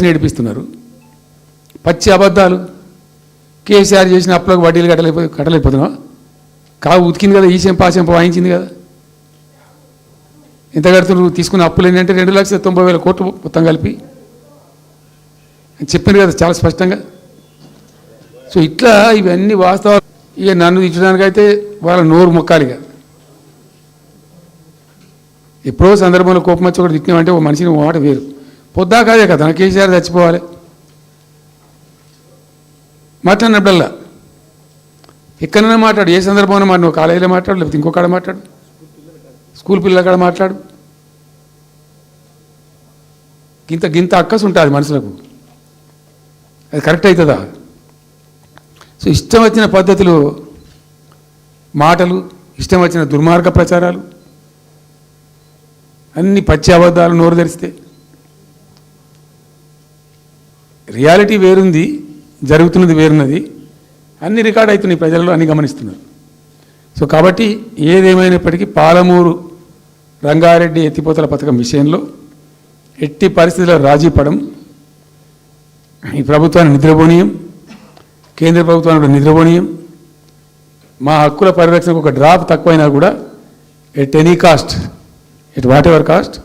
నేర్పిస్తున్నారు. పచ్చి అబద్ధాలు. కేసీఆర్ చేసిన అప్పులకు వడ్డీలు కట్టలేకపోతున్నావా? కావు ఉతికింది కదా, ఈ చెంప ఆ చెంప వాయించింది కదా. ఎంత కడుతున్నారు? తీసుకున్న అప్పులు ఏంటంటే 2,90,000 కోట్లు మొత్తం కలిపి చెప్పింది కదా చాలా స్పష్టంగా. సో ఇట్లా ఇవన్నీ వాస్తవాలు. ఇక నన్ను ఇచ్చడానికైతే వాళ్ళ నోరు మొక్కాలిగా. ఎప్పుడో సందర్భంలో కోపం వచ్చి ఒకటి తిట్టినామంటే ఒక మనిషిని మాట వేరు. పొద్దాకాదే కదా కేసీఆర్ చచ్చిపోవాలి మాట్లాడినప్పుడల్లా. ఎక్కడైనా మాట్లాడు, ఏ సందర్భంలో మాట, నువ్వు కాలేజీలో మాట్లాడు, లేకపోతే ఇంకో కాడ మాట్లాడు, స్కూల్ పిల్లల కాడ మాట్లాడు. గింత అక్కసు ఉంటుంది మనుషులకు. అది కరెక్ట్ అవుతుందా? సో ఇష్టం వచ్చిన పద్ధతులు, మాటలు, ఇష్టం వచ్చిన దుర్మార్గ ప్రచారాలు, అన్ని పచ్చి అబద్ధాలు నోరు తెరిస్తే. రియాలిటీ వేరుంది, జరుగుతున్నది వేరున్నది. అన్ని రికార్డ్ అవుతున్నాయి, ప్రజల్లో అన్ని గమనిస్తున్నారు. సో కాబట్టి ఏదేమైనప్పటికీ పాలమూరు రంగారెడ్డి ఎత్తిపోతల పథకం విషయంలో ఎట్టి పరిస్థితుల్లో రాజీ పడం. ఈ ప్రభుత్వాన్ని నిద్రపోనీయం, కేంద్ర ప్రభుత్వాన్ని కూడా నిద్రపోనీయం. మా హక్కుల పరిరక్షణకు ఒక డ్రాప్ తక్కువైనా కూడా at any cost, at whatever cost,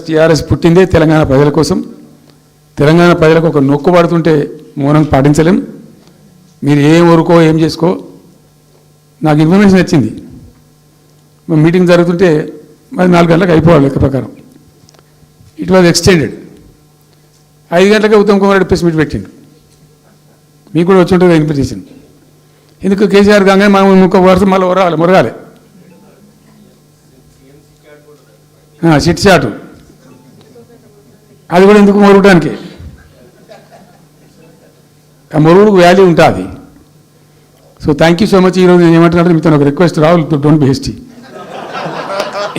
TRS పుట్టిందే తెలంగాణ ప్రజల కోసం. తెలంగాణ ప్రజలకు ఒక నొక్కు పడుతుంటే మౌనం పాటించలేం. మీరు ఏం ఊరుకో ఏం చేసుకో. నాకు ఇన్ఫర్మేషన్ వచ్చింది, మీటింగ్ జరుగుతుంటే మరి 4 గంటలకు అయిపోవాలి లెక్క ప్రకారం. It was extended. 5 గంటలకే ఉత్తమ్ కుమార్ రెడ్డి ప్రెస్ మీట్ పెట్టిండు. మీకు కూడా వచ్చి ఉంటుంది ఇన్విటేషన్. ఎందుకు కేసీఆర్ కాగానే మనం ఇంకొక వరుస మళ్ళీ మురగాలి. చిట్ చాటు అది కూడా ఎందుకు మొరగడానికి? ఆ మొరుగుడుకు వాల్యూ ఉంటుంది. So thank you so much. ఈరోజు నేను ఏమంటున్నాను, మీతో ఒక request, Rahul don't be hasty.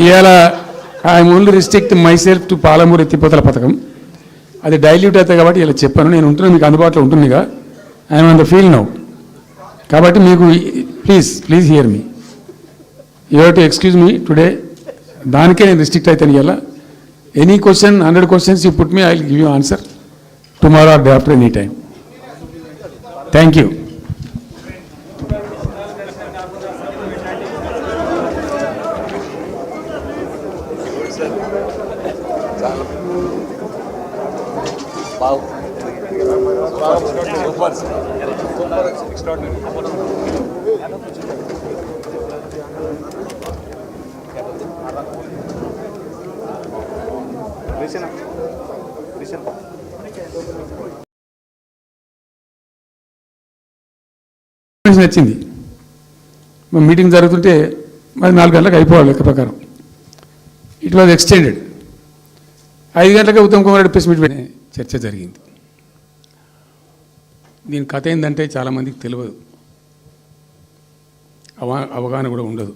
ఇవాళ I'm only restrict my self to Palamuru ఎత్తిపోతల పథకం. అది డైల్యూట్ అవుతాయి కాబట్టి ఇలా చెప్పాను. నేను ఉంటున్నాను, మీకు అందుబాటులో ఉంటుందిగా. I'm on the field now. కాబట్టి మీకు please here me. You have to excuse me today. దానికే నేను రిస్ట్రిక్ట్ అవుతాను. ఇలా any question, 100 questions you put me, I will give you answer tomorrow or day after, any time. Thank you. వచ్చింది, meeting జరుగుతుంటే మరి 4 గంటలకు అయిపోవాలి లెక్క ప్రకారం. It was extended. 5 గంటలకే ఉత్తమ్ కుమార్ రెడ్డి ప్రెస్ మీట్ పెట్టిన చర్చ జరిగింది. దీని కథ ఏంటంటే చాలామందికి తెలియదు, అవగాహన కూడా ఉండదు.